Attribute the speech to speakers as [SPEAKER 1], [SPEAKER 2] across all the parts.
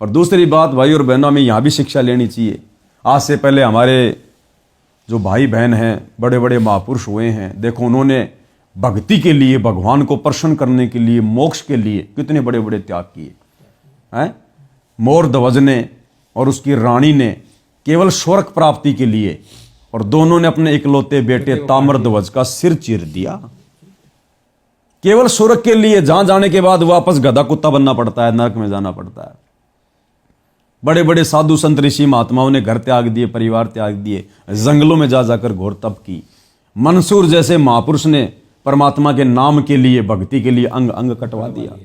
[SPEAKER 1] और दूसरी बात भाई और बहनों, हमें यहाँ भी शिक्षा लेनी चाहिए। आज से पहले हमारे जो भाई बहन हैं, बड़े बड़े महापुरुष हुए हैं, देखो उन्होंने भक्ति के लिए, भगवान को प्रसन्न करने के लिए, मोक्ष के लिए कितने बड़े बड़े त्याग किए हैं। मोरध्वज ने और उसकी रानी ने केवल स्वर्ग प्राप्ति के लिए, और दोनों ने अपने इकलौते बेटे ताम्रध्वज का सिर चीर दिया केवल स्वर्ग के लिए, जहां जाने के बाद वापस गधा कुत्ता बनना पड़ता है, नरक में जाना पड़ता है। बड़े बड़े साधु संत ऋषि महात्माओं ने घर त्याग दिए, परिवार त्याग दिए, जंगलों में जा जाकर घोर तप की। मंसूर जैसे महापुरुष ने परमात्मा के नाम के लिए, भक्ति के लिए अंग अंग कटवा दिया।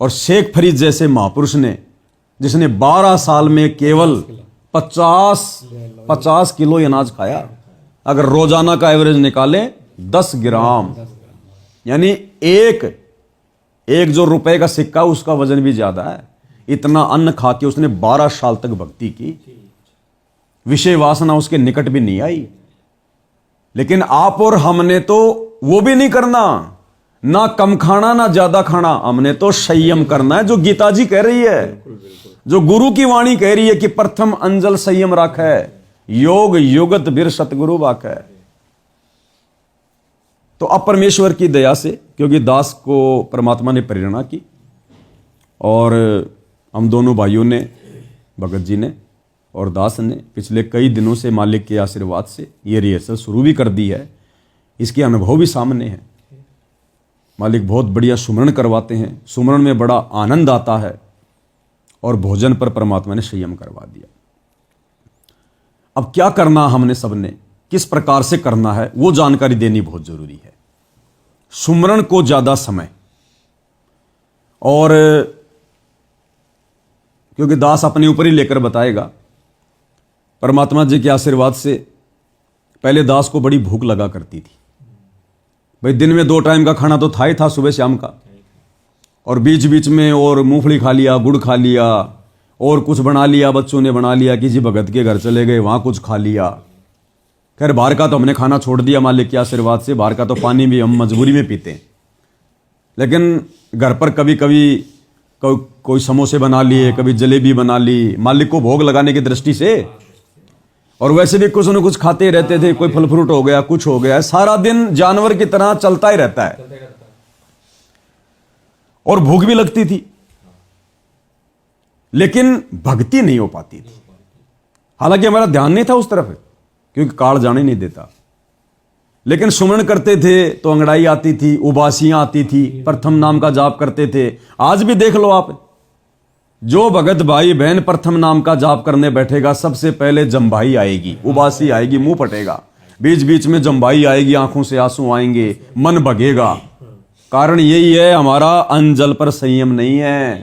[SPEAKER 1] और शेख फरीद जैसे महापुरुष ने, जिसने 12 साल में केवल 50 किलो अनाज खाया। अगर रोजाना का एवरेज निकाले 10 ग्राम, यानी एक जो रुपए का सिक्का उसका वजन भी ज्यादा है। इतना अन्न खा के उसने 12 साल तक भक्ति की। विषय वासना उसके निकट भी नहीं आई। लेकिन आप और हमने तो वो भी नहीं करना, ना कम खाना ना ज्यादा खाना, हमने तो संयम करना है, जो गीता जी कह रही है, जो गुरु की वाणी कह रही है कि प्रथम अंजल संयम राखै, योग युगत बिर सतगुरु वाकै। तो अब परमेश्वर की दया से, क्योंकि दास को परमात्मा ने प्रेरणा की और हम दोनों भाइयों ने, भगत जी ने और दास ने, पिछले कई दिनों से मालिक के आशीर्वाद से ये रिहर्सल शुरू भी कर दी है। इसके अनुभव भी सामने हैं। मालिक बहुत बढ़िया सुमरण करवाते हैं, सुमरण में बड़ा आनंद आता है, और भोजन पर परमात्मा ने संयम करवा दिया। अब क्या करना हमने सबने, किस प्रकार से करना है, वो जानकारी देनी बहुत जरूरी है। सुमरण को ज्यादा समय, और क्योंकि दास अपने ऊपर ही लेकर बताएगा, परमात्मा जी के आशीर्वाद से पहले दास को बड़ी भूख लगा करती थी भाई। दिन में 2 टाइम का खाना तो था ही था, सुबह शाम का, और बीच बीच में और मूंगफली खा लिया, गुड़ खा लिया, और कुछ बना लिया, बच्चों ने बना लिया, किसी भगत के घर चले गए, वहां कुछ खा लिया। खैर बाहर का तो हमने खाना छोड़ दिया मालिक के आशीर्वाद से। बाहर का तो पानी भी हम मजबूरी में पीते हैं, लेकिन घर पर कभी कभी कोई समोसे बना लिए, कभी जलेबी बना ली, मालिक को भोग लगाने की दृष्टि से। और वैसे भी कुछ न कुछ खाते ही रहते थे, कोई फल फ्रूट हो गया, कुछ हो गया, सारा दिन जानवर की तरह चलता ही रहता है, और भूख भी लगती थी, लेकिन भक्ति नहीं हो पाती थी। हालांकि हमारा ध्यान नहीं था उस तरफ, क्योंकि काल जाने नहीं देता। लेकिन सुमरण करते थे तो अंगड़ाई आती थी, उबासियां आती थी, प्रथम नाम का जाप करते थे। आज भी देख लो आप, जो भगत भाई बहन प्रथम नाम का जाप करने बैठेगा, सबसे पहले जम्भाई आएगी, उबासी आएगी, मुंह पटेगा, बीच बीच में जम्भाई आएगी, आंखों से आंसू आएंगे, मन भगेगा। कारण यही है, हमारा अंजल पर संयम नहीं है।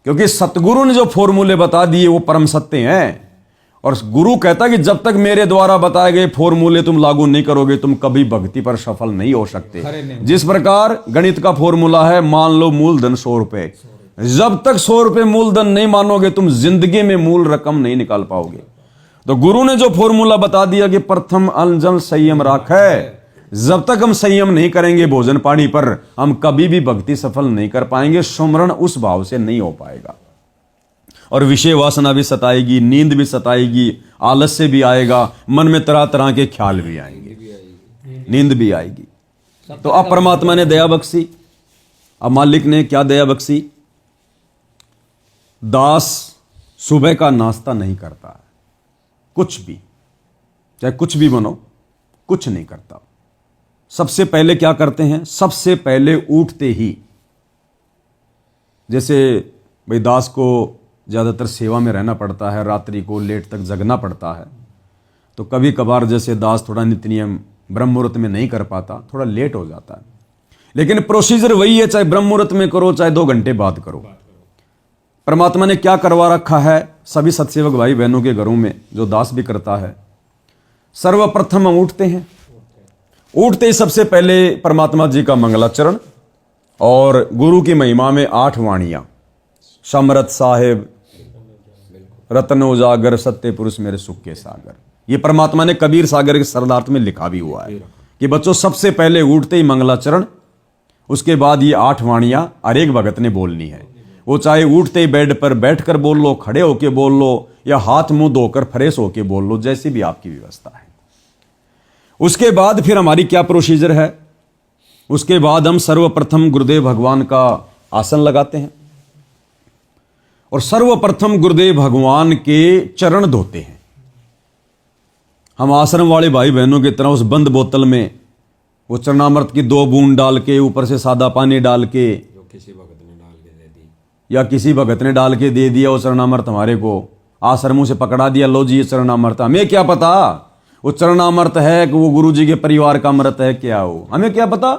[SPEAKER 1] क्योंकि सतगुरु ने जो फॉर्मूले बता दिए वो परम सत्य हैं, और गुरु कहता कि जब तक मेरे द्वारा बताए गए फॉर्मूले तुम लागू नहीं करोगे, तुम कभी भक्ति पर सफल नहीं हो सकते। जिस प्रकार गणित का फॉर्मूला है, मान लो मूलधन 100 रुपए, जब तक 100 रुपए मूलधन नहीं मानोगे, तुम जिंदगी में मूल रकम नहीं निकाल पाओगे। तो गुरु ने जो फॉर्मूला बता दिया कि प्रथम अंजल संयम राखै, जब तक हम संयम नहीं करेंगे भोजन पानी पर, हम कभी भी भक्ति सफल नहीं कर पाएंगे। सुमरण उस भाव से नहीं हो पाएगा, और विषय वासना भी सताएगी, नींद भी सताएगी, आलस्य भी आएगा, मन में तरह तरह के ख्याल भी आएंगे, नींद भी आएगी। तो अब परमात्मा ने दया बख्शी। अब मालिक ने क्या दया बख्शी? दास सुबह का नाश्ता नहीं करता है, कुछ भी, चाहे कुछ भी बनो, कुछ नहीं करता। सबसे पहले क्या करते हैं? सबसे पहले उठते ही, जैसे भाई दास को ज़्यादातर सेवा में रहना पड़ता है, रात्रि को लेट तक जगना पड़ता है, तो कभी कभार जैसे दास थोड़ा नित्य नियम ब्रह्म मुहूर्त में नहीं कर पाता, थोड़ा लेट हो जाता है। लेकिन प्रोसीजर वही है, चाहे ब्रह्म मुहूर्त में करो, चाहे 2 घंटे बाद करो। परमात्मा ने क्या करवा रखा है सभी सत्सेवक भाई बहनों के घरों में, जो दास भी करता है। सर्वप्रथम हम उठते हैं, उठते ही सबसे पहले परमात्मा जी का मंगलाचरण, और गुरु की महिमा में 8 वाणियां, समरथ साहेब, रत्न उजागर, सत्य पुरुष मेरे सुख के सागर। ये परमात्मा ने कबीर सागर के शरणार्थ में लिखा भी हुआ है कि बच्चों सबसे पहले उठते ही मंगलाचरण, उसके बाद ये 8 वाणियां हर एक भगत ने बोलनी है। वो चाहे उठते ही बेड पर बैठकर बोल लो, खड़े होके बोल लो, या हाथ मुंह धोकर फ्रेश होके बोल लो, जैसी भी आपकी व्यवस्था है। उसके बाद फिर हमारी क्या प्रोसीजर है, उसके बाद हम सर्वप्रथम गुरुदेव भगवान का आसन लगाते हैं और सर्वप्रथम गुरुदेव भगवान के चरण धोते हैं। हम आश्रम वाले भाई बहनों की तरह उस बंद बोतल में वो चरणामृत की 2 बूंद डाल के, ऊपर से सादा पानी डाल के,
[SPEAKER 2] जो किसी भगत ने डाल के दे दी,
[SPEAKER 1] या किसी भगत ने डाल के दे दिया वो चरणामृत हमारे को, आश्रमों से पकड़ा दिया, लो जी ये चरणामृत। हमें क्या पता वो चरणामृत है कि वो गुरु जी के परिवार का अमृत है, क्या हो, हमें क्या पता।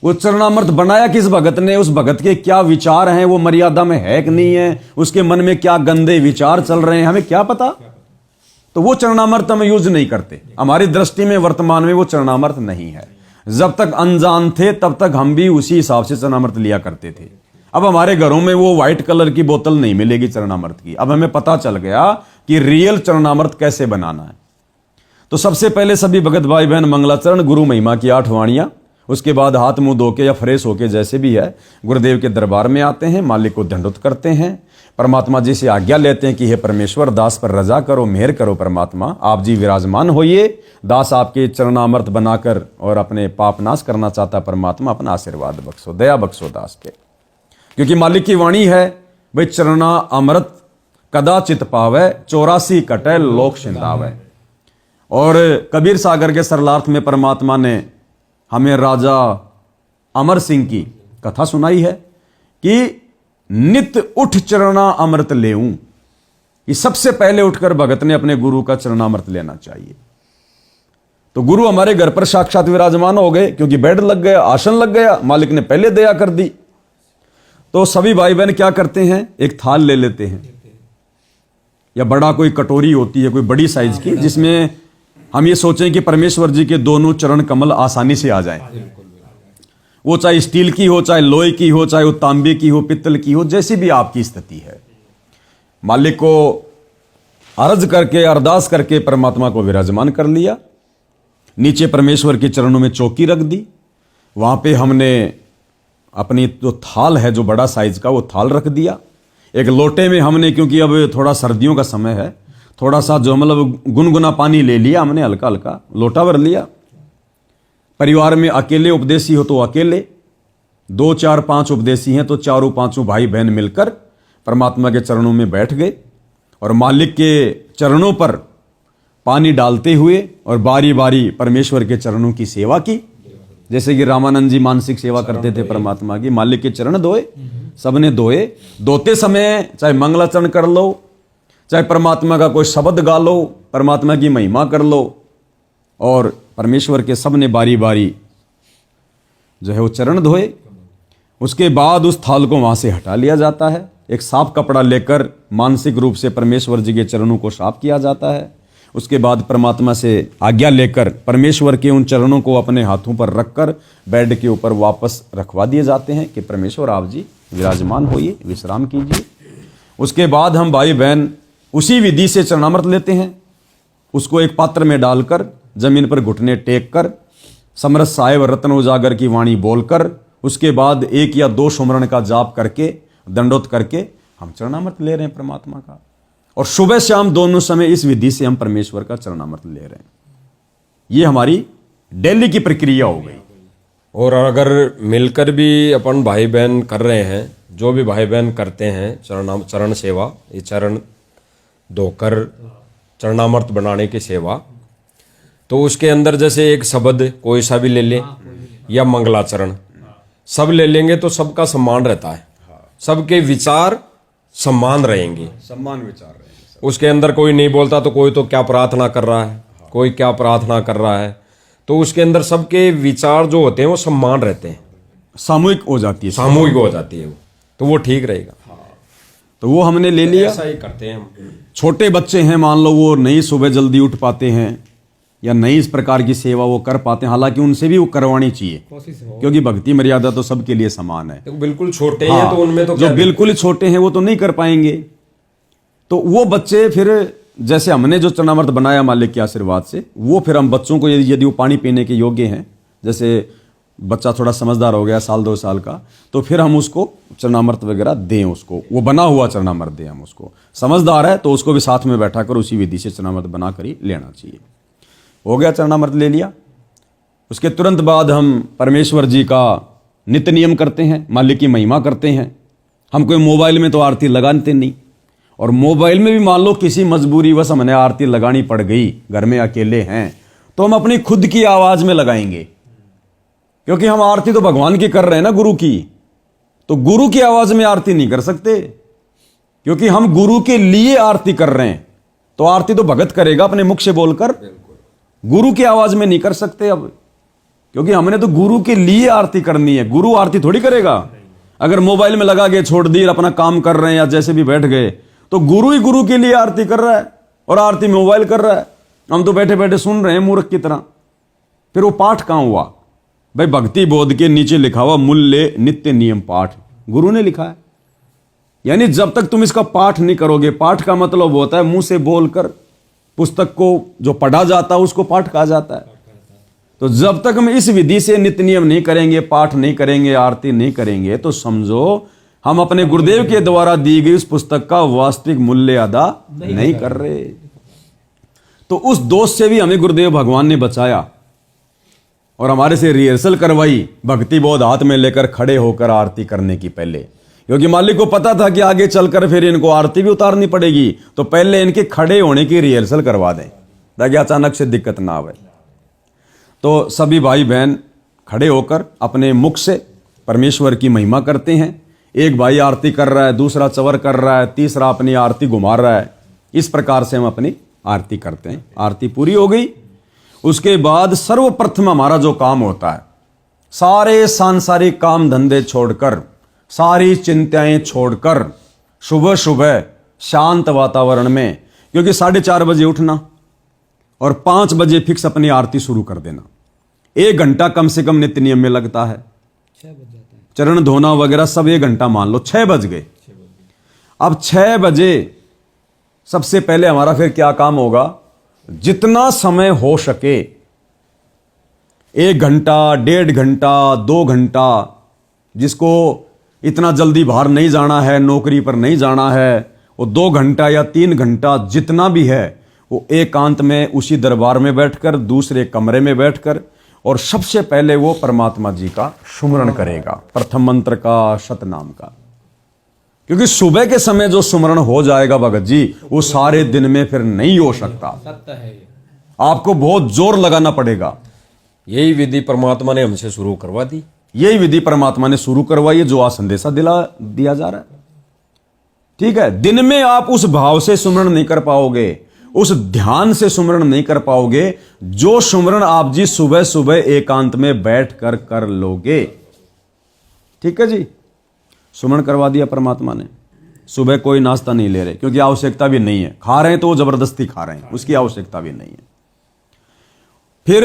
[SPEAKER 1] वो चरणामृत बनाया किस भगत ने, उस भगत के क्या विचार हैं, वो मर्यादा में है कि नहीं है, उसके मन में क्या गंदे विचार चल रहे हैं, हमें क्या पता। तो वो चरणामृत हम यूज नहीं करते। हमारी दृष्टि में वर्तमान में वो चरणामृत नहीं है। जब तक अनजान थे तब तक हम भी उसी हिसाब से चरणामृत लिया करते थे। अब हमारे घरों में वो व्हाइट कलर की बोतल नहीं मिलेगी चरणामृत की। अब हमें पता चल गया कि रियल चरणामृत कैसे बनाना है। तो सबसे पहले सभी भगत भाई बहन मंगलाचरण, गुरु महिमा की 8 वाणियां, उसके बाद हाथ मुंह धो के या फ्रेश होके जैसे भी है गुरुदेव के दरबार में आते हैं, मालिक को दंडोत करते हैं, परमात्मा जी से आज्ञा लेते हैं कि हे परमेश्वर, दास पर रजा करो, मेहर करो परमात्मा, आप जी विराजमान होइए, दास आपके चरणामृत बनाकर और अपने पाप नाश करना चाहता परमात्मा, अपना आशीर्वाद बख्शो, दया बख्शो दास पे। क्योंकि मालिक की वाणी है भाई, चरणा अमृत कदाचित पावे, 84 कटे लोक सिंधावे। और कबीर सागर के सरलार्थ में परमात्मा ने हमें राजा अमर सिंह की कथा सुनाई है कि नित उठ चरणा अमृत लेऊं। ये सबसे पहले उठकर भगत ने अपने गुरु का चरणामृत लेना चाहिए। तो गुरु हमारे घर पर साक्षात विराजमान हो गए, क्योंकि बेड लग गया, आसन लग गया, मालिक ने पहले दया कर दी। तो सभी भाई बहन क्या करते हैं, एक थाल ले लेते हैं, या बड़ा कोई कटोरी होती है कोई बड़ी साइज की, जिसमें हम ये सोचें कि परमेश्वर जी के दोनों चरण कमल आसानी से आ जाएं। वो चाहे स्टील की हो, चाहे लोहे की हो, चाहे वो तांबे की हो, पित्तल की हो, जैसी भी आपकी स्थिति है, मालिक को अर्ज करके, अरदास करके परमात्मा को विराजमान कर लिया। नीचे परमेश्वर के चरणों में चौकी रख दी, वहां पे हमने अपनी जो थाल है, जो बड़ा साइज का, वो थाल रख दिया। एक लोटे में हमने, क्योंकि अब थोड़ा सर्दियों का समय है, थोड़ा सा जो मतलब गुनगुना पानी ले लिया हमने, हल्का हल्का लोटा भर लिया। परिवार में अकेले उपदेशी हो तो अकेले, 2 4 5 उपदेशी हैं तो 4 5 भाई बहन मिलकर परमात्मा के चरणों में बैठ गए और मालिक के चरणों पर पानी डालते हुए और बारी बारी परमेश्वर के चरणों की सेवा की। जैसे कि रामानंद जी मानसिक सेवा करते थे परमात्मा की, मालिक के चरण धोए, सबने धोए। धोते समय चाहे मंगलाचरण कर लो, चाहे परमात्मा का कोई शब्द गा लो, परमात्मा की महिमा कर लो, और परमेश्वर के सब ने बारी बारी जो है वो चरण धोए। उसके बाद उस थाल को वहां से हटा लिया जाता है। एक साफ कपड़ा लेकर मानसिक रूप से परमेश्वर जी के चरणों को साफ किया जाता है। उसके बाद परमात्मा से आज्ञा लेकर परमेश्वर के उन चरणों को अपने हाथों पर रखकर बेड के ऊपर वापस रखवा दिए जाते हैं कि परमेश्वर आप जी विराजमान होइए, विश्राम कीजिए। उसके बाद हम भाई बहन उसी विधि से चरणामृत लेते हैं, उसको एक पात्र में डालकर जमीन पर घुटने टेक कर समरस साहेब रत्न उजागर की वाणी बोलकर, उसके बाद 1 या 2 सुमरण का जाप करके, दंडोत करके हम चरणामृत ले रहे हैं परमात्मा का। और सुबह शाम दोनों समय इस विधि से हम परमेश्वर का चरणामृत ले रहे हैं। ये हमारी डेली की प्रक्रिया हो गई।
[SPEAKER 2] और अगर मिलकर भी अपन भाई बहन कर रहे हैं, जो भी भाई बहन करते हैं चरण सेवा, ये चरण धोकर चरणामृत बनाने की सेवा, तो उसके अंदर जैसे एक शब्द कोई सा भी ले ले या मंगलाचरण सब ले लेंगे तो सबका सम्मान रहता है, सबके विचार सम्मान रहेंगे,
[SPEAKER 1] सम्मान विचार रहेंगे।
[SPEAKER 2] उसके अंदर कोई नहीं बोलता तो कोई तो क्या प्रार्थना कर रहा है, कोई क्या प्रार्थना कर रहा है, तो उसके अंदर सबके विचार जो होते हैं वो सम्मान रहते हैं,
[SPEAKER 1] सामूहिक हो जाती है,
[SPEAKER 2] सामूहिक हो जाती है वो, तो वो ठीक रहेगा।
[SPEAKER 1] तो वो हमने ले लिया।
[SPEAKER 2] ऐसा ही करते हैं हम।
[SPEAKER 1] छोटे बच्चे हैं, मान लो वो नहीं सुबह जल्दी उठ पाते हैं या नहीं इस प्रकार की सेवा वो कर पाते हैं, हालांकि उनसे भी वो करवानी चाहिए, क्योंकि भक्ति मर्यादा तो सबके लिए समान है।
[SPEAKER 2] तो बिल्कुल छोटे हैं तो उनमें तो
[SPEAKER 1] जो बिल्कुल ही छोटे हैं वो तो नहीं कर पाएंगे। तो वो बच्चे फिर जैसे हमने जो चरणामृत बनाया मालिक के आशीर्वाद से, वो फिर हम बच्चों को यदि वो पानी पीने के योग्य हैं, जैसे बच्चा थोड़ा समझदार हो गया, साल 2 साल का, तो फिर हम उसको चरणामृत वगैरह दें, उसको वो बना हुआ चरणामृत दें हम उसको। समझदार है तो उसको भी साथ में बैठा कर उसी विधि से चरणामृत बना कर ही लेना चाहिए। हो गया, चरणामृत ले लिया। उसके तुरंत बाद हम परमेश्वर जी का नित्य नियम करते हैं, मालिक की महिमा करते हैं। हम कोई मोबाइल में तो आरती लगाते नहीं, और मोबाइल में भी मान लो किसी मजबूरीवश हमने आरती लगानी पड़ गई, घर में अकेले हैं, तो हम अपनी खुद की आवाज में लगाएंगे, क्योंकि हम आरती तो भगवान की कर रहे हैं ना, गुरु की। तो गुरु की आवाज में आरती नहीं कर सकते, क्योंकि हम गुरु के लिए आरती कर रहे हैं। तो आरती तो भगत करेगा अपने मुख से बोलकर, गुरु की आवाज में नहीं कर सकते अब, क्योंकि हमने तो गुरु के लिए आरती करनी है। गुरु आरती थोड़ी करेगा। अगर मोबाइल में लगा के छोड़ दी, अपना काम कर रहे हैं या जैसे भी बैठ गए, तो गुरु ही गुरु के लिए आरती कर रहा है और आरती मोबाइल कर रहा है। हम तो बैठे बैठे सुन रहे हैं मूर्ख की तरह। फिर वो पाठ कहां हुआ भाई? भक्ति बोध के नीचे लिखा हुआ मूल्य नित्य नियम पाठ, गुरु ने लिखा है। यानी जब तक तुम इसका पाठ नहीं करोगे, पाठ का मतलब होता है मुंह से बोलकर, पुस्तक को जो पढ़ा जाता है उसको पाठ कहा जाता है। तो जब तक हम इस विधि से नित्य नियम नहीं करेंगे, पाठ नहीं करेंगे, आरती नहीं करेंगे, तो समझो हम अपने गुरुदेव के द्वारा दी गई उस पुस्तक का वास्तविक मूल्य अदा नहीं कर रहे। तो उस दोष से भी हमें गुरुदेव भगवान ने बचाया और हमारे से रिहर्सल करवाई, भक्ति बोध हाथ में लेकर खड़े होकर आरती करने की पहले, क्योंकि मालिक को पता था कि आगे चलकर फिर इनको आरती भी उतारनी पड़ेगी, तो पहले इनके खड़े होने की रिहर्सल करवा दें ताकि अचानक से दिक्कत ना आवे। तो सभी भाई बहन खड़े होकर अपने मुख से परमेश्वर की महिमा करते हैं। एक भाई आरती कर रहा है, दूसरा चवर कर रहा है, तीसरा अपनी आरती घुमा रहा है। इस प्रकार से हम अपनी आरती करते हैं। आरती पूरी हो गई, उसके बाद सर्वप्रथम हमारा जो काम होता है, सारे सांसारिक काम धंधे छोड़कर, सारी चिंताएं छोड़कर, सुबह सुबह शांत वातावरण में, क्योंकि 4:30 बजे उठना और 5 बजे फिक्स अपनी आरती शुरू कर देना। 1 घंटा कम से कम नित्य नियम में लगता है। चरण धोना वगैरह सब 1 घंटा मान लो, 6 बज गए। अब 6 बजे सबसे पहले हमारा फिर क्या काम होगा? जितना समय हो सके, 1 घंटा, 1.5 घंटा, 2 घंटा, जिसको इतना जल्दी बाहर नहीं जाना है, नौकरी पर नहीं जाना है, वो 2 घंटा या 3 घंटा जितना भी है, वो एकांत में उसी दरबार में बैठकर, दूसरे कमरे में बैठकर, और सबसे पहले वो परमात्मा जी का सुमरण करेगा, प्रथम मंत्र का, सतनाम का। क्योंकि सुबह के समय जो सुमरण हो जाएगा भगत जी, वो सारे दिन में फिर नहीं हो सकता।
[SPEAKER 3] सत्य है ये।
[SPEAKER 1] आपको बहुत जोर लगाना पड़ेगा।
[SPEAKER 2] यही विधि परमात्मा ने हमसे शुरू करवा दी।
[SPEAKER 1] यही विधि परमात्मा ने शुरू करवाई है, जो आज संदेशा दिया जा रहा है। ठीक है, दिन में आप उस भाव से सुमरण नहीं कर पाओगे, उस ध्यान से सुमरण नहीं कर पाओगे जो सुमरण आप जी सुबह सुबह एकांत में बैठ कर लोगे। ठीक है जी, सुमरण करवा दिया परमात्मा ने। सुबह कोई नाश्ता नहीं ले रहे, क्योंकि आवश्यकता भी नहीं है। खा रहे हैं तो वो जबरदस्ती खा रहे हैं, उसकी आवश्यकता भी नहीं है। फिर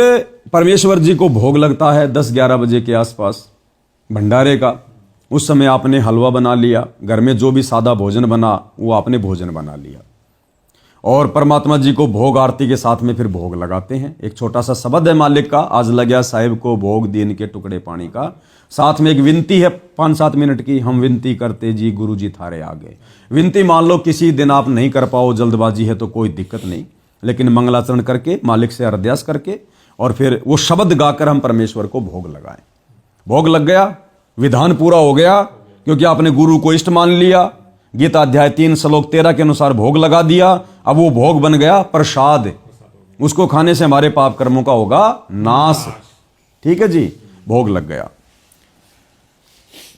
[SPEAKER 1] परमेश्वर जी को भोग लगता है 10-11 बजे के आसपास भंडारे का। उस समय आपने हलवा बना लिया, घर में जो भी सादा भोजन बना वो आपने भोजन बना लिया, और परमात्मा जी को भोग आरती के साथ में फिर भोग लगाते हैं। एक छोटा सा शब्द है मालिक का, आज लग्या साहिब को भोग दीन के टुकड़े पानी का। साथ में एक विनती है 5-7 मिनट की, हम विनती करते जी गुरु जी थारे आगे। विनती मान लो किसी दिन आप नहीं कर पाओ, जल्दबाजी है तो कोई दिक्कत नहीं, लेकिन मंगलाचरण करके, मालिक से अरदास करके, और फिर वो शब्द गाकर हम परमेश्वर को भोग लगाएं। भोग लग गया, विधान पूरा हो गया, क्योंकि आपने गुरु को इष्ट मान लिया। गीता अध्याय 3 श्लोक 13 के अनुसार भोग लगा दिया। अब वो भोग बन गया प्रसाद, उसको खाने से हमारे पाप कर्मों का होगा नाश। ठीक है जी, भोग लग गया।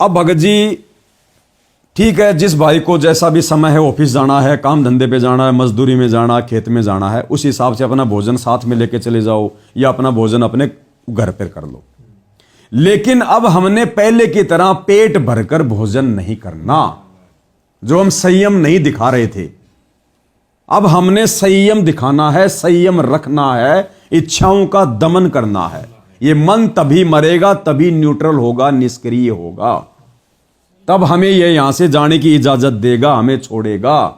[SPEAKER 1] अब भगत जी, ठीक है, जिस भाई को जैसा भी समय है, ऑफिस जाना है, काम धंधे पे जाना है, मजदूरी में जाना, खेत में जाना है, उस हिसाब से अपना भोजन साथ में लेके चले जाओ, या अपना भोजन अपने घर पर कर लो। लेकिन अब हमने पहले की तरह पेट भरकर भोजन नहीं करना, जो हम संयम नहीं दिखा रहे थे। अब हमने संयम दिखाना है, संयम रखना है, इच्छाओं का दमन करना है। ये मन तभी मरेगा, तभी न्यूट्रल होगा, निष्क्रिय होगा, तब हमें ये यहां से जाने की इजाजत देगा, हमें छोड़ेगा।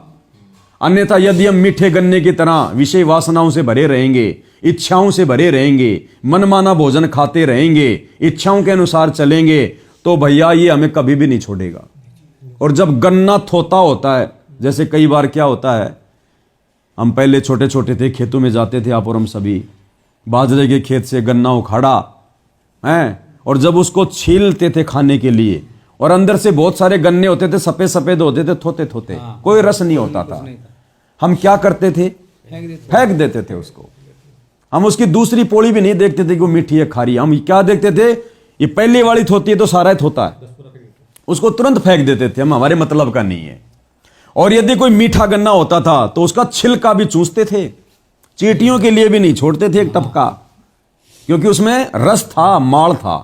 [SPEAKER 1] अन्यथा यदि हम मीठे गन्ने की तरह विषय वासनाओं से भरे रहेंगे, इच्छाओं से भरे रहेंगे, मनमाना भोजन खाते रहेंगे, इच्छाओं के अनुसार चलेंगे, तो भैया ये हमें कभी भी नहीं छोड़ेगा। और जब गन्ना थोता होता है, जैसे कई बार क्या होता है, हम पहले छोटे छोटे थे, खेतों में जाते थे आप और हम सभी, बाजरे के खेत से गन्ना उखाड़ा है, और जब उसको छीलते थे खाने के लिए, और अंदर से बहुत सारे गन्ने होते थे, सफेद सफेद होते थे, थोते थोते, कोई रस नहीं होता था। हम क्या करते थे? फेंक देते थे उसको। हम उसकी दूसरी पोली भी नहीं देखते थे कि वो मीठी है खारी। हम क्या देखते थे? ये पहली वाली थोती है तो सारा ही थोता है, उसको तुरंत फेंक देते थे हम, हमारे मतलब का नहीं है। और यदि कोई मीठा गन्ना होता था तो उसका छिलका भी चूसते थे, चींटियों के लिए भी नहीं छोड़ते थे एक टपका, क्योंकि उसमें रस था, माड़ था।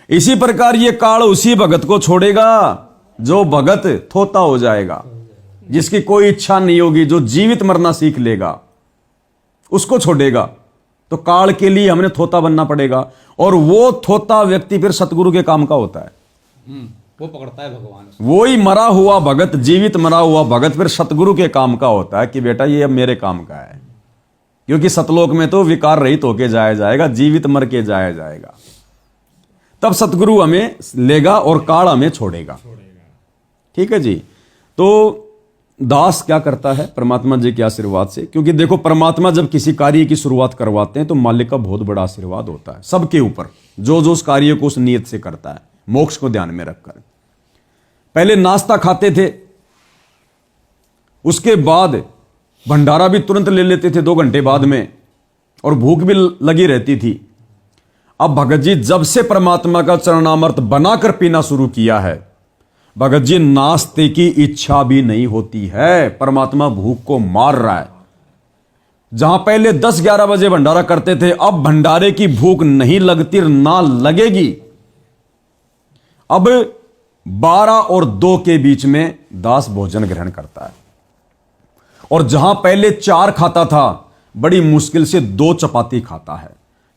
[SPEAKER 1] इसी प्रकार ये काल उसी भगत को छोड़ेगा जो भगत थोता हो जाएगा, जिसकी कोई इच्छा नहीं होगी, जो जीवित मरना सीख लेगा, उसको छोड़ेगा। तो काल के लिए हमने थोता बनना पड़ेगा, और वो थोता व्यक्ति फिर सतगुरु के काम का होता है।
[SPEAKER 3] वो पकड़ता है भगवान,
[SPEAKER 1] वो ही मरा हुआ भगत, जीवित मरा हुआ भगत फिर सतगुरु के काम का होता है कि बेटा ये अब मेरे काम का है, क्योंकि सतलोक में तो विकार रहित होके जाया जाएगा, जीवित मर के जाया जाएगा। तब सतगुरु हमें लेगा और काल हमें छोड़ेगा। ठीक है जी। तो दास क्या करता है परमात्मा जी के आशीर्वाद से, क्योंकि देखो परमात्मा जब किसी कार्य की शुरुआत करवाते हैं तो मालिक का बहुत बड़ा आशीर्वाद होता है सबके ऊपर, जो जो उस कार्य को उस नियत से करता है, मोक्ष को ध्यान में रखकर। पहले नाश्ता खाते थे, उसके बाद भंडारा भी तुरंत ले लेते थे 2 घंटे बाद में, और भूख भी लगी रहती थी। अब भगत जी जब से परमात्मा का चरणामृत बनाकर पीना शुरू किया है, भगत जी नाश्ते की इच्छा भी नहीं होती है, परमात्मा भूख को मार रहा है। जहां पहले 10-11 बजे भंडारा करते थे, अब भंडारे की भूख नहीं लगती, ना लगेगी। अब 12 और 2 के बीच में दास भोजन ग्रहण करता है, और जहां पहले 4 खाता था, बड़ी मुश्किल से 2 चपाती खाता है,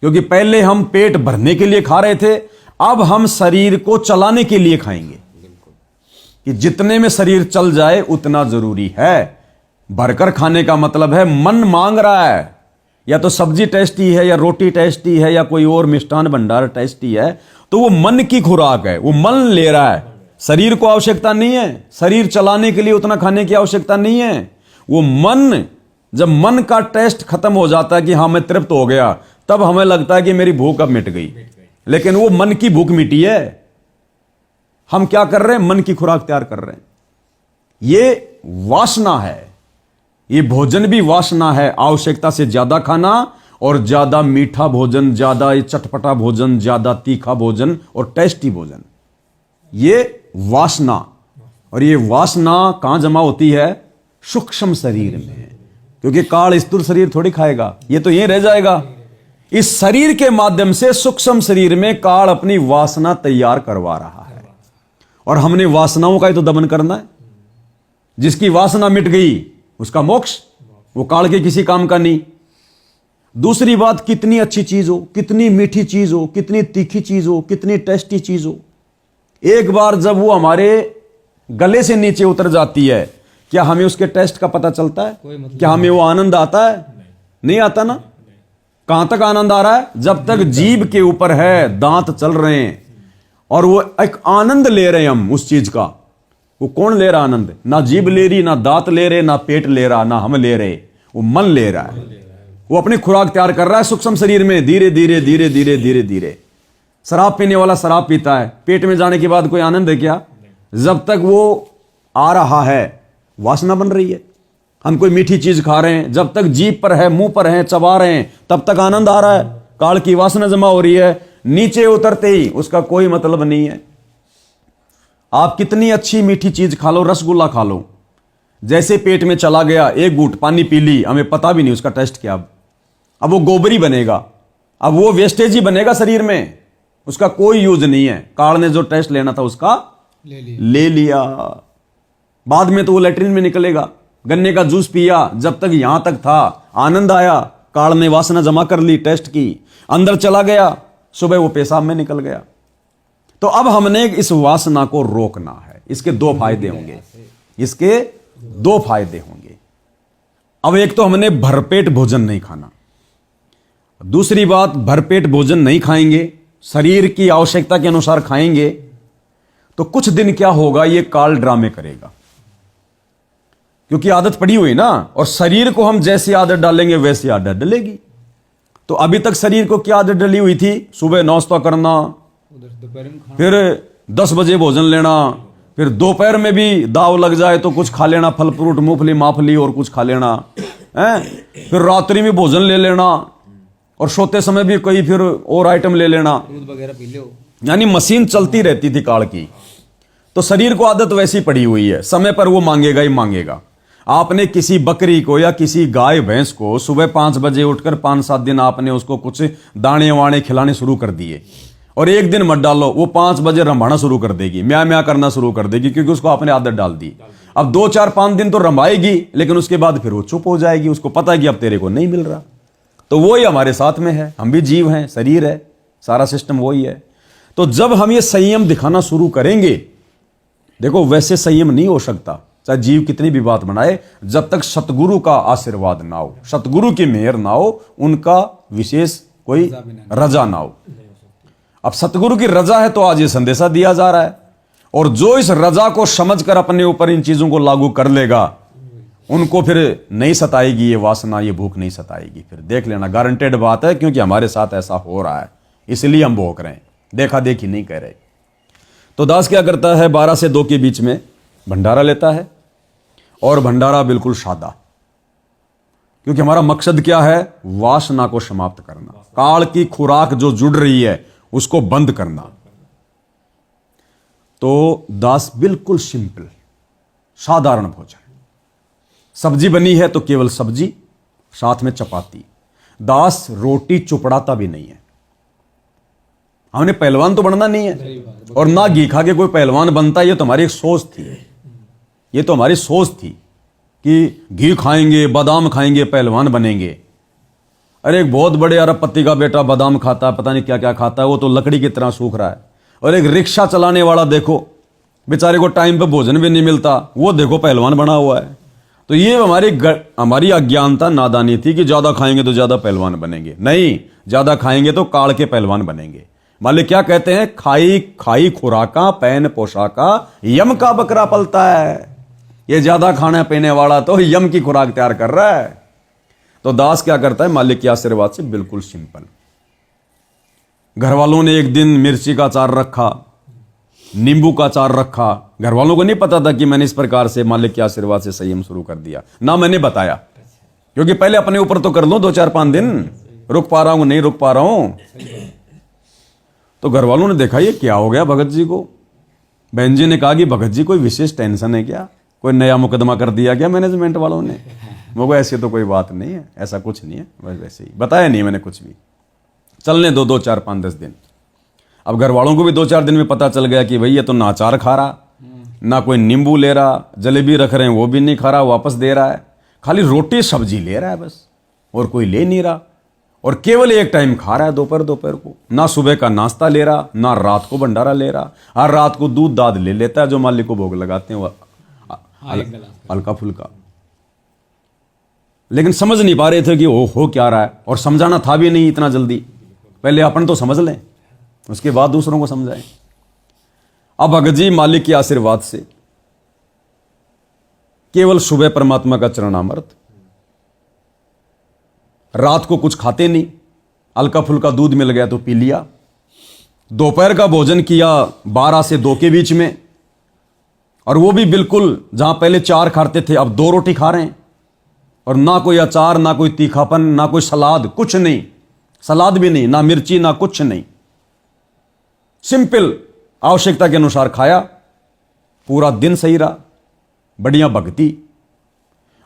[SPEAKER 1] क्योंकि पहले हम पेट भरने के लिए खा रहे थे, अब हम शरीर को चलाने के लिए खाएंगे, कि जितने में शरीर चल जाए उतना जरूरी है। भरकर खाने का मतलब है मन मांग रहा है, या तो सब्जी टेस्टी है, या रोटी टेस्टी है, या कोई और मिष्ठान भंडार टेस्टी है, तो वो मन की खुराक है, वो मन ले रहा है, शरीर को आवश्यकता नहीं है, शरीर चलाने के लिए उतना खाने की आवश्यकता नहीं है। वो मन, जब मन का टेस्ट खत्म हो जाता है कि हाँ मैं तृप्त हो गया, तब हमें लगता है कि मेरी भूख अब मिट गई, लेकिन वो मन की भूख मिटी है। हम क्या कर रहे हैं? मन की खुराक तैयार कर रहे हैं। ये वासना है, ये भोजन भी वासना है, आवश्यकता से ज्यादा खाना, और ज्यादा मीठा भोजन, ज्यादा चटपटा भोजन, ज्यादा तीखा भोजन और टेस्टी भोजन, ये वासना। और ये वासना कहां जमा होती है? सूक्ष्म शरीर में, क्योंकि काल स्थूल शरीर थोड़ी खाएगा, ये तो यहीं रह जाएगा। इस शरीर के माध्यम से सूक्ष्म शरीर में काल अपनी वासना तैयार करवा रहा है, और हमने वासनाओं का ही तो दमन करना है। जिसकी वासना मिट गई उसका मोक्ष, वो काल के किसी काम का नहीं। दूसरी बात, कितनी अच्छी चीज हो, कितनी मीठी चीज हो, कितनी तीखी चीज हो, कितनी टेस्टी चीज हो, एक बार जब वो हमारे गले से नीचे उतर जाती है, क्या हमें उसके टेस्ट का पता चलता है? क्या हमें वो आनंद आता है? नहीं आता ना। कहां तक आनंद आ रहा है? जब तक जीभ के ऊपर है, दांत चल रहे हैं, और वो एक आनंद ले रहे हैं हम उस चीज का। वो कौन ले रहा आनंद? ना जीभ ले रही, ना दांत ले रहे, ना पेट ले रहा, ना हम ले रहे, वो मन ले रहा है। वो अपनी खुराक तैयार कर रहा है सूक्ष्म शरीर में, धीरे धीरे धीरे धीरे धीरे धीरे। शराब पीने वाला शराब पीता है, पेट में जाने के बाद कोई आनंद है क्या? जब तक वो आ रहा है वासना बन रही है। हम कोई मीठी चीज खा रहे हैं, जब तक जीभ पर है, मुंह पर है, चबा रहे हैं, तब तक आनंद आ रहा है, काल की वासना जमा हो रही है। नीचे उतरते ही उसका कोई मतलब नहीं है। आप कितनी अच्छी मीठी चीज खा लो, रसगुल्ला खा लो, जैसे पेट में चला गया, एक घूंट पानी पी ली, हमें पता भी नहीं उसका टेस्ट क्या। अब वो गोबरी बनेगा, अब वो वेस्टेज ही बनेगा शरीर में, उसका कोई यूज नहीं है। काल ने जो टेस्ट लेना था उसका ले लिया। बाद में तो वो लेटरिन में निकलेगा। गन्ने का जूस पिया, जब तक यहां तक था आनंद आया, काल ने वासना जमा कर ली, टेस्ट की, अंदर चला गया, सुबह वो पेशाब में निकल गया। तो अब हमने इस वासना को रोकना है। इसके 2 फायदे होंगे, इसके 2 फायदे होंगे। अब एक तो हमने भरपेट भोजन नहीं खाना, दूसरी बात भरपेट भोजन नहीं खाएंगे, शरीर की आवश्यकता के अनुसार खाएंगे, तो कुछ दिन क्या होगा, ये काल ड्रामे करेगा, क्योंकि आदत पड़ी हुई ना, और शरीर को हम जैसी आदत डालेंगे वैसी आदत डलेगी। तो अभी तक शरीर को क्या आदत डली हुई थी, सुबह नाश्ता करना,
[SPEAKER 3] उधर दोपहर में खाना,
[SPEAKER 1] फिर 10 बजे भोजन लेना, फिर दोपहर में भी दाव लग जाए तो कुछ खा लेना, फल फ्रूट मूंगफली माफली और कुछ खा लेना है, फिर रात्रि में भोजन ले लेना, और सोते समय भी कोई फिर और आइटम ले लेना,
[SPEAKER 3] दूध वगैरह पी लो।
[SPEAKER 1] यानी मशीन चलती रहती थी काल की। तो शरीर को आदत वैसी पड़ी हुई है, समय पर वो मांगेगा ही मांगेगा। आपने किसी बकरी को या किसी गाय भैंस को सुबह 5 बजे उठकर 5-7 दिन आपने उसको कुछ दाने वाणे खिलाने शुरू कर दिए, और एक दिन मत डालो, वो 5 बजे रंभाना शुरू कर देगी, म्या म्या करना शुरू कर देगी, क्योंकि उसको आपने आदत डाल दी। अब 2-4-5 दिन तो रंभाएगी, लेकिन उसके बाद फिर वो चुप हो जाएगी, उसको पता है कि अब तेरे को नहीं मिल रहा। तो वो ही हमारे साथ में है, हम भी जीव हैं, शरीर है, सारा सिस्टम वही है। तो जब हम ये संयम दिखाना शुरू करेंगे, देखो वैसे संयम नहीं हो सकता, चाहे जीव कितनी भी बात बनाए, जब तक सतगुरु का आशीर्वाद ना हो, सतगुरु की मेहर ना हो, उनका विशेष कोई रजा ना हो। अब सतगुरु की रजा है तो आज ये संदेशा दिया जा रहा है, और जो इस रजा को समझकर अपने ऊपर इन चीजों को लागू कर लेगा, उनको फिर नहीं सताएगी ये वासना, ये भूख नहीं सताएगी। फिर देख लेना, गारंटेड बात है, क्योंकि हमारे साथ ऐसा हो रहा है, इसलिए हम भोग रहे हैं, देखा देखी नहीं कह रहे। तो दास क्या करता है, 12 से 2 के बीच में भंडारा लेता है, और भंडारा बिल्कुल सादा, क्योंकि हमारा मकसद क्या है, वासना को समाप्त करना, काल की खुराक जो जुड़ रही है उसको बंद करना। तो दास बिल्कुल सिंपल साधारण भोजन, सब्जी बनी है तो केवल सब्जी, साथ में चपाती। दास रोटी चुपड़ाता भी नहीं है, हमने पहलवान तो बनना नहीं है, और ना घी खा के कोई पहलवान बनता है, ये तो हमारी एक सोच थी, ये तो हमारी सोच थी कि घी खाएंगे, बादाम खाएंगे, पहलवान बनेंगे। अरे एक बहुत बड़े अरबपति का बेटा बादाम खाता है, पता नहीं क्या क्या खाता है, वो तो लकड़ी की तरह सूख रहा है। और एक रिक्शा चलाने वाला देखो, बेचारे को टाइम पे भोजन भी नहीं मिलता, वो देखो पहलवान बना हुआ है। तो ये हमारी अज्ञानता, नादानी थी कि ज्यादा खाएंगे तो ज्यादा पहलवान बनेंगे। नहीं, ज्यादा खाएंगे तो काल के पहलवान बनेंगे। मालिक क्या कहते हैं, खाई खाई खुराका पहन पोशाका यम का बकरा पलता है। ये ज्यादा खाने पीने वाला तो यम की खुराक तैयार कर रहा है। तो दास क्या करता है, मालिक के आशीर्वाद से बिल्कुल सिंपल। घर वालों ने एक दिन मिर्ची का अचार रखा, नींबू का अचार रखा, घर वालों को नहीं पता था कि मैंने इस प्रकार से मालिक के आशीर्वाद से संयम शुरू कर दिया, ना मैंने बताया, क्योंकि पहले अपने ऊपर तो कर लो 2-4-5 दिन, रुक पा रहा हूं नहीं रुक पा रहा हूं। तो घर वालों ने देखा ये क्या हो गया भगत जी को। बहन जी ने कहा कि भगत जी कोई विशेष टेंशन है क्या, कोई नया मुकदमा कर दिया क्या मैनेजमेंट वालों ने। वो ऐसी तो कोई बात नहीं है, ऐसा कुछ नहीं है, बस वैसे ही बताया नहीं मैंने कुछ भी, चलने दो 2-4-5-10 दिन। अब घर वालों को भी 2-4 दिन में पता चल गया कि भाई ये तो ना अचार खा रहा, ना कोई नींबू ले रहा, जलेबी रख रहे हैं वो भी नहीं खा रहा, वापस दे रहा है, खाली रोटी सब्जी ले रहा है बस, और कोई ले नहीं रहा, और केवल एक टाइम खा रहा है दोपहर को, ना सुबह का नाश्ता ले रहा, ना रात को भंडारा ले रहा। हर रात को दूध दाद ले लेता है जो मालिक को भोग लगाते हैं, वो हल्का फुल्का। लेकिन समझ नहीं पा रहे थे कि वो हो क्या रहा है, और समझाना था भी नहीं इतना जल्दी, पहले अपन तो समझ लें उसके बाद दूसरों को समझाएं। अब भगत जी मालिक के आशीर्वाद से केवल सुबह परमात्मा का चरणामृत, रात को कुछ खाते नहीं, हल्का फुल्का दूध मिल गया तो पी लिया, दोपहर का भोजन किया 12 से 2 के बीच में, और वो भी बिल्कुल जहां पहले 4 खाते थे अब 2 रोटी खा रहे हैं, और ना कोई अचार, ना कोई तीखापन, ना कोई सलाद, कुछ नहीं, सलाद भी नहीं, ना मिर्ची, ना कुछ नहीं, सिंपल आवश्यकता के अनुसार खाया। पूरा दिन सही रहा, बढ़िया भक्ति,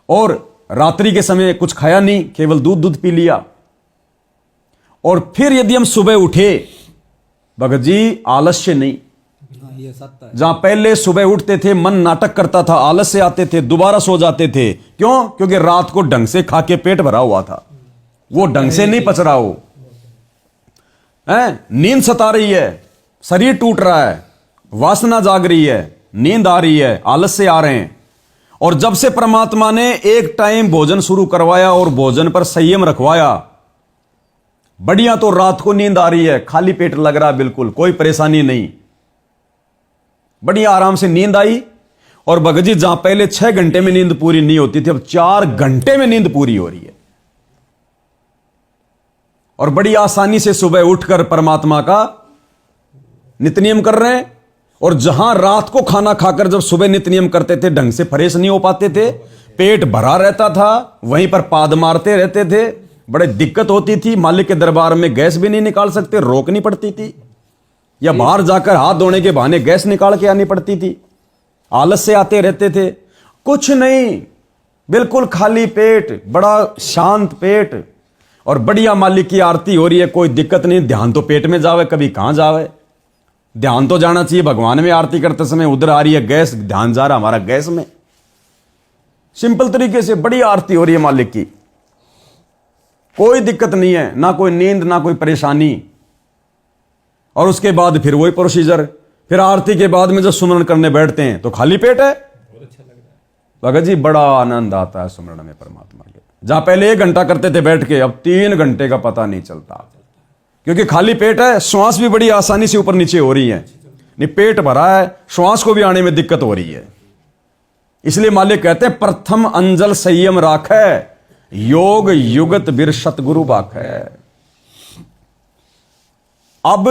[SPEAKER 1] और रात्रि के समय कुछ खाया नहीं, केवल दूध पी लिया। और फिर यदि हम सुबह उठे, भगत जी आलस्य नहीं,
[SPEAKER 3] ये सत्य है।
[SPEAKER 1] जहां पहले सुबह उठते थे मन नाटक करता था, आलस से आते थे, दोबारा सो जाते थे, क्यों? क्योंकि रात को ढंग से खा के पेट भरा हुआ था, वो ढंग से नहीं पच रहा हो, नींद सता रही है, शरीर टूट रहा है, वासना जाग रही है, नींद आ रही है, आलस से आ रहे हैं, और जब से परमात्मा ने एक टाइम भोजन शुरू करवाया और भोजन पर संयम रखवाया, बढ़िया तो रात को नींद आ रही है, खाली पेट लग रहा है, बिल्कुल कोई परेशानी नहीं, बढ़िया आराम से नींद आई। और भगत जी जहां पहले 6 घंटे में नींद पूरी नहीं होती थी, अब 4 घंटे में नींद पूरी हो रही है। और बड़ी आसानी से सुबह उठकर परमात्मा का नित्य नियम कर रहे हैं। और जहां रात को खाना खाकर जब सुबह नित्य नियम करते थे, ढंग से फ्रेश नहीं हो पाते थे, पेट भरा रहता था, वहीं पर पाद मारते रहते थे, बड़े दिक्कत होती थी। मालिक के दरबार में गैस भी नहीं निकाल सकते, रोकनी पड़ती थी, या बाहर जाकर हाथ धोने के बहाने गैस निकाल के आनी पड़ती थी, आलस से आते रहते थे। कुछ नहीं, बिल्कुल खाली पेट, बड़ा शांत पेट, और बढ़िया मालिक की आरती हो रही है, कोई दिक्कत नहीं। ध्यान तो पेट में जावे, कभी कहां जावे, ध्यान तो जाना चाहिए भगवान में। आरती करते समय उधर आ रही है गैस, ध्यान जा रहा हमारा गैस में। सिंपल तरीके से बड़ी आरती हो रही है मालिक की, कोई दिक्कत नहीं है, ना कोई नींद ना कोई परेशानी। और उसके बाद फिर वही प्रोसीजर, फिर आरती के बाद में जब सुमरन करने बैठते हैं तो खाली पेट है। भगत जी बड़ा आनंद आता है सुमरन में परमात्मा के। जहां पहले 1 घंटा करते थे बैठ के, अब 3 घंटे का पता नहीं चलता, क्योंकि खाली पेट है। श्वास भी बड़ी आसानी से ऊपर नीचे हो रही है, नहीं पेट भरा है, श्वास को भी आने में दिक्कत हो रही है। इसलिए मालिक कहते हैं प्रथम अंजल संयम राखै, योग युगत बिर सतगुरु बाखै। अब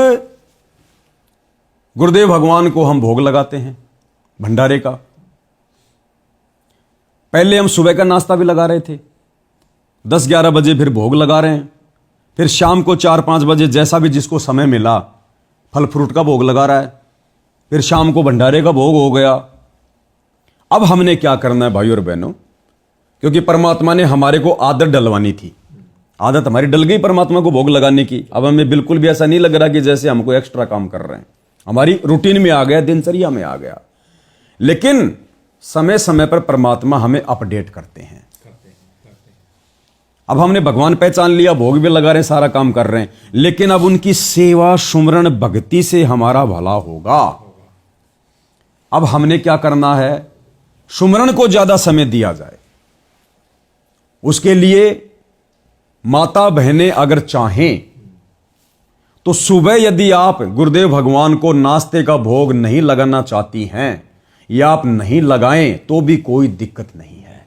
[SPEAKER 1] गुरुदेव भगवान को हम भोग लगाते हैं भंडारे का। पहले हम सुबह का नाश्ता भी लगा रहे थे, 10-11 बजे फिर भोग लगा रहे हैं, फिर शाम को 4-5 बजे जैसा भी जिसको समय मिला फल फ्रूट का भोग लगा रहा है, फिर शाम को भंडारे का भोग हो गया। अब हमने क्या करना है भाई और बहनों, क्योंकि परमात्मा ने हमारे को आदत डलवानी थी, आदत हमारी डल गई परमात्मा को भोग लगाने की। अब हमें बिल्कुल भी ऐसा नहीं लग रहा कि जैसे हमको एक्स्ट्रा काम कर रहे हैं, हमारी रूटीन में आ गया, दिनचर्या में आ गया। लेकिन समय समय पर परमात्मा हमें अपडेट करते हैं। अब हमने भगवान पहचान लिया, भोग भी लगा रहे हैं, सारा काम कर रहे हैं, लेकिन अब उनकी सेवा सुमरण भक्ति से हमारा भला होगा। अब हमने क्या करना है, सुमरण को ज्यादा समय दिया जाए। उसके लिए माता बहनें अगर चाहें तो सुबह यदि आप गुरुदेव भगवान को नाश्ते का भोग नहीं लगाना चाहती हैं, या आप नहीं लगाएं तो भी कोई दिक्कत नहीं है।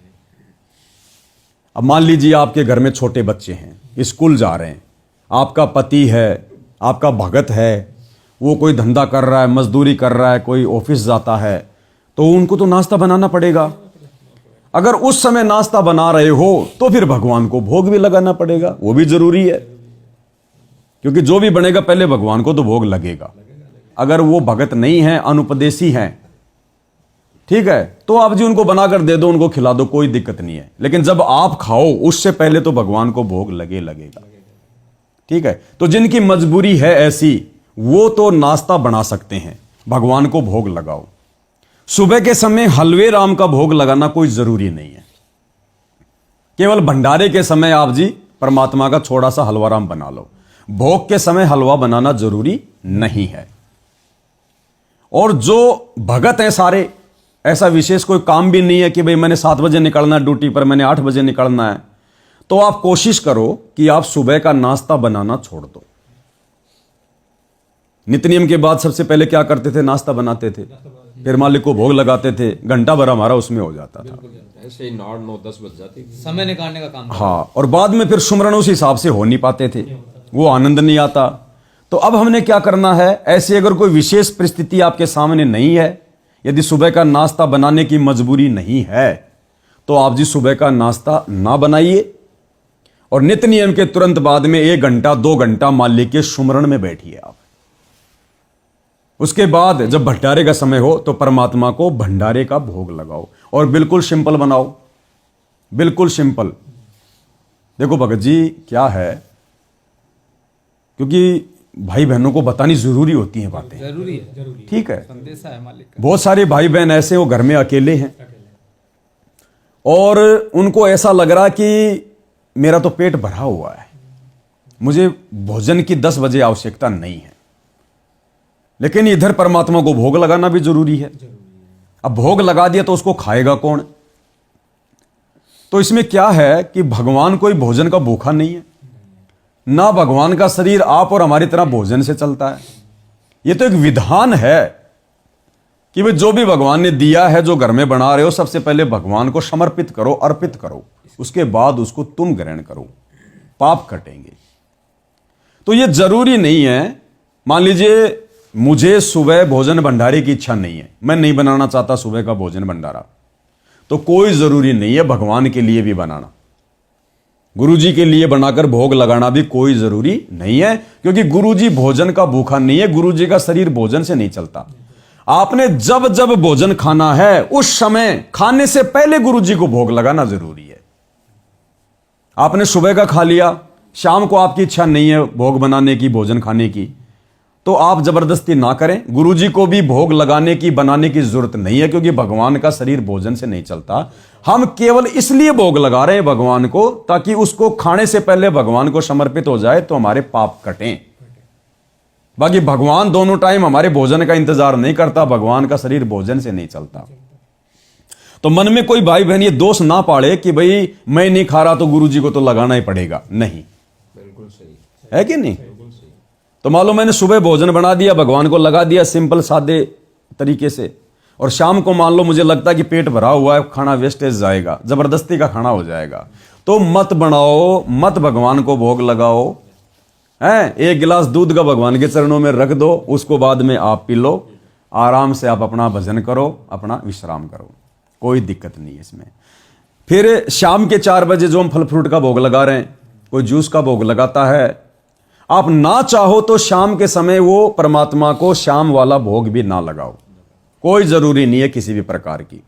[SPEAKER 1] अब मान लीजिए आपके घर में छोटे बच्चे हैं, स्कूल जा रहे हैं, आपका पति है, आपका भगत है, वो कोई धंधा कर रहा है, मजदूरी कर रहा है, कोई ऑफिस जाता है, तो उनको तो नाश्ता बनाना पड़ेगा। अगर उस समय नाश्ता बना रहे हो तो फिर भगवान को भोग भी लगाना पड़ेगा, वो भी जरूरी है, क्योंकि जो भी बनेगा पहले भगवान को तो भोग लगेगा। अगर वो भगत नहीं है, अनुपदेशी हैं, ठीक है, तो आप जी उनको बनाकर दे दो, उनको खिला दो, कोई दिक्कत नहीं है। लेकिन जब आप खाओ उससे पहले तो भगवान को भोग लगेगा, ठीक है। तो जिनकी मजबूरी है ऐसी, वो तो नाश्ता बना सकते हैं, भगवान को भोग लगाओ। सुबह के समय हलवे राम का भोग लगाना कोई जरूरी नहीं है, केवल भंडारे के समय आप जी परमात्मा का छोटा सा हलवा राम बना लो। भोग के समय हलवा बनाना जरूरी नहीं है। और जो भगत हैं सारे, ऐसा विशेष कोई काम भी नहीं है कि भाई मैंने 7 बजे निकलना है ड्यूटी पर, मैंने 8 बजे निकलना है, तो आप कोशिश करो कि आप सुबह का नाश्ता बनाना छोड़ दो। नित्य नियम के बाद सबसे पहले क्या करते थे, नाश्ता बनाते थे, फिर मालिक को भोग लगाते थे, घंटा भर हमारा उसमें हो जाता था,
[SPEAKER 2] ऐसे ही 9-10 बज जाती थी,
[SPEAKER 3] समय निकालने का काम।
[SPEAKER 1] हाँ, और बाद में फिर सुमरण उस हिसाब से हो नहीं पाते थे, वो आनंद नहीं आता। तो अब हमने क्या करना है, ऐसी अगर कोई विशेष परिस्थिति आपके सामने नहीं है, यदि सुबह का नाश्ता बनाने की मजबूरी नहीं है, तो आप जी सुबह का नाश्ता ना बनाइए, और नित्य नियम के तुरंत बाद में 1 घंटा 2 घंटा मालिक के सुमरण में बैठिए आप। उसके बाद जब भंडारे का समय हो तो परमात्मा को भंडारे का भोग लगाओ, और बिल्कुल सिंपल बनाओ, बिल्कुल सिंपल। देखो भगत जी क्या है, क्योंकि भाई बहनों को बतानी जरूरी होती हैं बातें,
[SPEAKER 3] जरूरी है,
[SPEAKER 1] ठीक है।
[SPEAKER 3] संदेशा है मालिक का।
[SPEAKER 1] बहुत सारे भाई बहन ऐसे वो घर में अकेले हैं, और उनको ऐसा लग रहा कि मेरा तो पेट भरा हुआ है, मुझे भोजन की 10 बजे आवश्यकता नहीं है। लेकिन इधर परमात्मा को भोग लगाना भी जरूरी है। अब भोग लगा दिया तो उसको खाएगा कौन, तो इसमें क्या है कि भगवान कोई भोजन का भूखा नहीं है, ना भगवान का शरीर आप और हमारी तरह भोजन से चलता है। यह तो एक विधान है कि भाई जो भी भगवान ने दिया है, जो घर में बना रहे हो, सबसे पहले भगवान को समर्पित करो, अर्पित करो, उसके बाद उसको तुम ग्रहण करो, पाप कटेंगे। तो यह जरूरी नहीं है, मान लीजिए मुझे सुबह भोजन भंडारे की इच्छा नहीं है, मैं नहीं बनाना चाहता सुबह का भोजन भंडारा, तो कोई जरूरी नहीं है भगवान के लिए भी बनाना, गुरुजी के लिए बनाकर भोग लगाना भी कोई जरूरी नहीं है, क्योंकि गुरुजी भोजन का भूखा नहीं है, गुरुजी का शरीर भोजन से नहीं चलता। आपने जब जब भोजन खाना है उस समय खाने से पहले गुरुजी को भोग लगाना जरूरी है। आपने सुबह का खा लिया, शाम को आपकी इच्छा नहीं है भोग बनाने की, भोजन खाने की, तो आप जबरदस्ती ना करें। गुरुजी को भी भोग लगाने की, बनाने की जरूरत नहीं है, क्योंकि भगवान का शरीर भोजन से नहीं चलता। हम केवल इसलिए भोग लगा रहे हैं भगवान को, ताकि उसको खाने से पहले भगवान को समर्पित हो जाए तो हमारे पाप कटें। बाकी भगवान दोनों टाइम हमारे भोजन का इंतजार नहीं करता, भगवान का शरीर भोजन से नहीं चलता। तो मन में कोई भाई बहन ये दोष ना पाड़े कि भाई मैं नहीं खा रहा तो गुरुजी को तो लगाना ही पड़ेगा, नहीं,
[SPEAKER 2] बिल्कुल सही
[SPEAKER 1] है कि नहीं। तो मान लो मैंने सुबह भोजन बना दिया, भगवान को लगा दिया सिंपल सादे तरीके से, और शाम को मान लो मुझे लगता है कि पेट भरा हुआ है, खाना वेस्टेज जाएगा, जबरदस्ती का खाना हो जाएगा, तो मत बनाओ, मत भगवान को भोग लगाओ, हैं। एक गिलास दूध का भगवान के चरणों में रख दो, उसको बाद में आप पी लो, आराम से आप अपना भजन करो, अपना विश्राम करो, कोई दिक्कत नहीं है इसमें। फिर शाम के 4 बजे जो हम फल फ्रूट का भोग लगा रहे हैं, कोई जूस का भोग लगाता है, आप ना चाहो तो शाम के समय वो परमात्मा को शाम वाला भोग भी ना लगाओ, कोई जरूरी नहीं है किसी भी प्रकार की,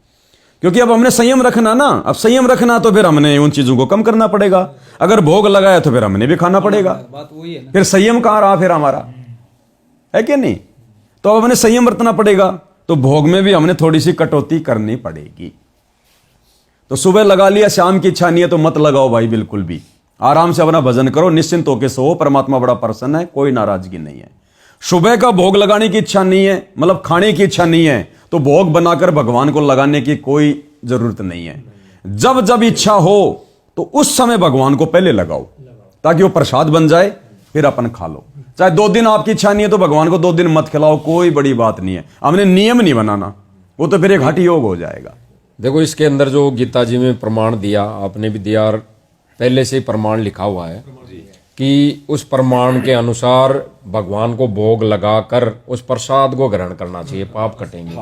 [SPEAKER 1] क्योंकि अब हमने संयम रखना ना। अब संयम रखना तो फिर हमने उन चीजों को कम करना पड़ेगा, अगर भोग लगाया तो फिर हमने भी खाना पड़ेगा,
[SPEAKER 3] बात वही है ना।
[SPEAKER 1] फिर संयम कहां रहा फिर हमारा, है कि नहीं। तो अब हमने संयम बरतना पड़ेगा, तो भोग में भी हमने थोड़ी सी कटौती करनी पड़ेगी। तो सुबह लगा लिया, शाम की इच्छा नहीं है तो मत लगाओ भाई, बिल्कुल भी आराम से अपना भजन करो, निश्चिंत होकर सो, परमात्मा बड़ा प्रसन्न है, कोई नाराजगी नहीं है। सुबह का भोग लगाने की इच्छा नहीं है, मतलब खाने की इच्छा नहीं है, तो भोग बनाकर भगवान को लगाने की कोई जरूरत नहीं है। जब जब इच्छा हो तो उस समय भगवान को पहले लगाओ, ताकि वो प्रसाद बन जाए, फिर अपन खा लो। चाहे 2 दिन आपकी इच्छा नहीं है तो भगवान को 2 दिन मत खिलाओ, कोई बड़ी बात नहीं है। हमने नियम नहीं बनाना, वो तो फिर एक हठ योग हो जाएगा।
[SPEAKER 2] देखो इसके अंदर जो गीता जी में प्रमाण दिया, आपने भी दिया, और पहले से ही प्रमाण लिखा हुआ है कि उस प्रमाण के अनुसार भगवान को भोग लगाकर उस प्रसाद को ग्रहण करना चाहिए, पाप कटेंगे।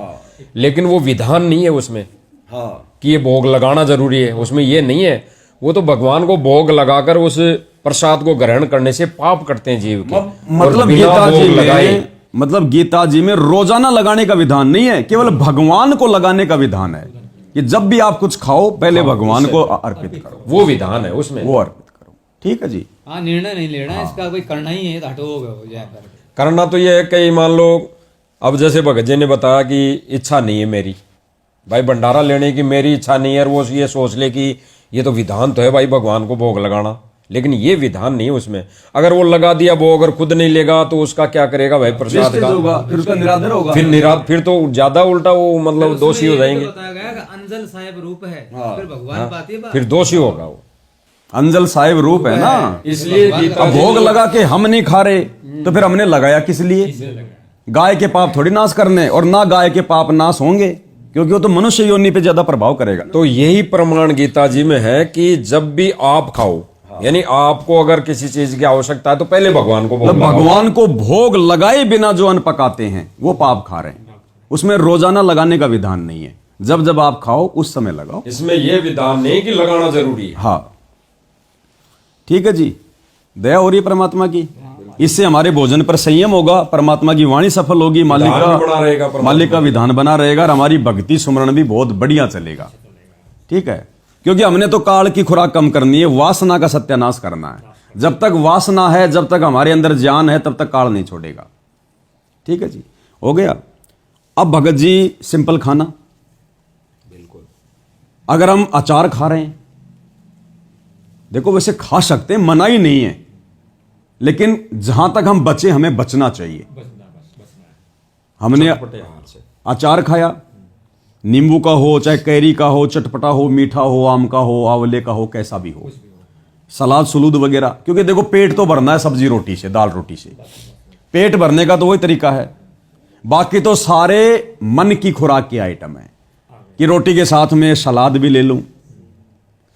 [SPEAKER 2] लेकिन वो विधान नहीं है उसमें कि ये भोग लगाना जरूरी है, उसमें ये नहीं है। वो तो भगवान को भोग लगाकर उस प्रसाद को ग्रहण करने से पाप कटते हैं जीव के।
[SPEAKER 1] मतलब गीता जी में रोजाना लगाने का विधान नहीं है, केवल भगवान को लगाने का विधान है कि जब भी आप कुछ खाओ पहले भगवान को अर्पित करो,
[SPEAKER 2] वो विधान है उसमें,
[SPEAKER 1] वो अर्पित करो। ठीक है जी।
[SPEAKER 3] हाँ, निर्णय नहीं लेना है इसका, कोई करना ही है तो हटो हो जाए
[SPEAKER 2] करना तो ये है। कई मान लो अब जैसे भगत जी ने बताया कि इच्छा नहीं है मेरी, भाई भंडारा लेने की मेरी इच्छा नहीं है, और वो ये सोच ले कि ये तो विधान तो है भाई भगवान को भोग लगाना, लेकिन ये विधान नहीं है उसमें। अगर वो लगा दिया भोग और खुद नहीं लेगा तो उसका क्या करेगा भाई, प्रसाद का
[SPEAKER 1] फिर उसका निरादर होगा,
[SPEAKER 2] फिर तो ज्यादा उल्टा वो मतलब दोषी हो जाएंगे।
[SPEAKER 3] बताया गया कि अंजल साहिब रूप है, फिर भगवान पाती है बात।
[SPEAKER 2] फिर दोषी होगा वो,
[SPEAKER 1] अंजल साहिब रूप है ना,
[SPEAKER 2] इसलिए
[SPEAKER 1] अब भोग लगा के हम नहीं खा रहे तो फिर हमने लगाया किस लिए? गाय के पाप थोड़ी नाश करने, और ना गाय के पाप नाश होंगे, क्योंकि वो तो मनुष्य योनि पे ज्यादा प्रभाव करेगा।
[SPEAKER 2] तो यही प्रमाण गीता जी में है कि जब भी आप खाओ, यानी आपको अगर किसी चीज की आवश्यकता है तो पहले भगवान को भोग लगाओ।
[SPEAKER 1] भगवान को भोग लगाए बिना जो अन्न पकाते हैं वो पाप खा रहे हैं, उसमें रोजाना लगाने का विधान नहीं है। जब जब आप खाओ उस समय लगाओ,
[SPEAKER 2] इसमें यह विधान नहीं कि लगाना जरूरी है।
[SPEAKER 1] हाँ ठीक है जी, दया हो रही है परमात्मा की, इससे हमारे भोजन पर संयम होगा, परमात्मा की वाणी सफल होगी, मालिक का विधान बना रहेगा, और हमारी भक्ति सुमरण भी बहुत बढ़िया चलेगा। ठीक है, क्योंकि हमने तो काल की खुराक कम करनी है, वासना का सत्यानाश करना है। जब तक वासना है, जब तक हमारे अंदर ज्ञान है, तब तक काल नहीं छोड़ेगा। ठीक है जी, हो गया। अब भगत जी सिंपल खाना,
[SPEAKER 2] बिल्कुल।
[SPEAKER 1] अगर हम अचार खा रहे हैं, देखो वैसे खा सकते हैं, मना ही नहीं है, लेकिन जहां तक हम बचे हमें बचना चाहिए। हमने अचार खाया, नींबू का हो, चाहे कैरी का हो, चटपटा हो, मीठा हो, आम का हो, आंवले का हो, कैसा भी हो, सलाद सलूद वगैरह। क्योंकि देखो पेट तो भरना है सब्जी रोटी से, दाल रोटी से, पेट भरने का तो वही तरीका है। बाकी तो सारे मन की खुराक के आइटम है कि रोटी के साथ में सलाद भी ले लूं,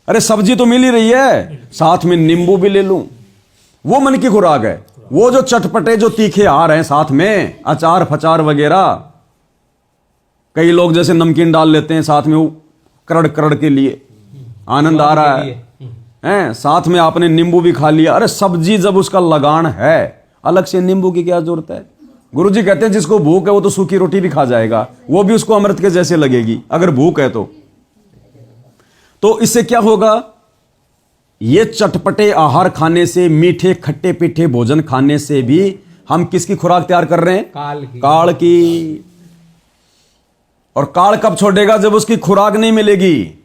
[SPEAKER 1] अरे सब्जी तो मिल ही रही है, साथ में नींबू भी ले लूं, वो मन की खुराक है। वो जो चटपटे जो तीखे आ रहे हैं साथ में, अचार फचार वगैरह, कई लोग जैसे नमकीन डाल लेते हैं साथ में, वो करड़ करड़ के लिए आनंद आ रहा है, साथ में आपने नींबू भी खा लिया। अरे सब्जी जब उसका लगान है, अलग से नींबू की क्या जरूरत है। गुरुजी कहते हैं जिसको भूख है वो तो सूखी रोटी भी खा जाएगा, वो भी उसको अमृत के जैसे लगेगी अगर भूख है तो इससे क्या होगा, ये चटपटे आहार खाने से, मीठे खट्टे पीठे भोजन खाने से भी हम किसकी खुराक तैयार कर रहे हैं, काल की। और काल कब छोड़ेगा, जब उसकी खुराक नहीं मिलेगी।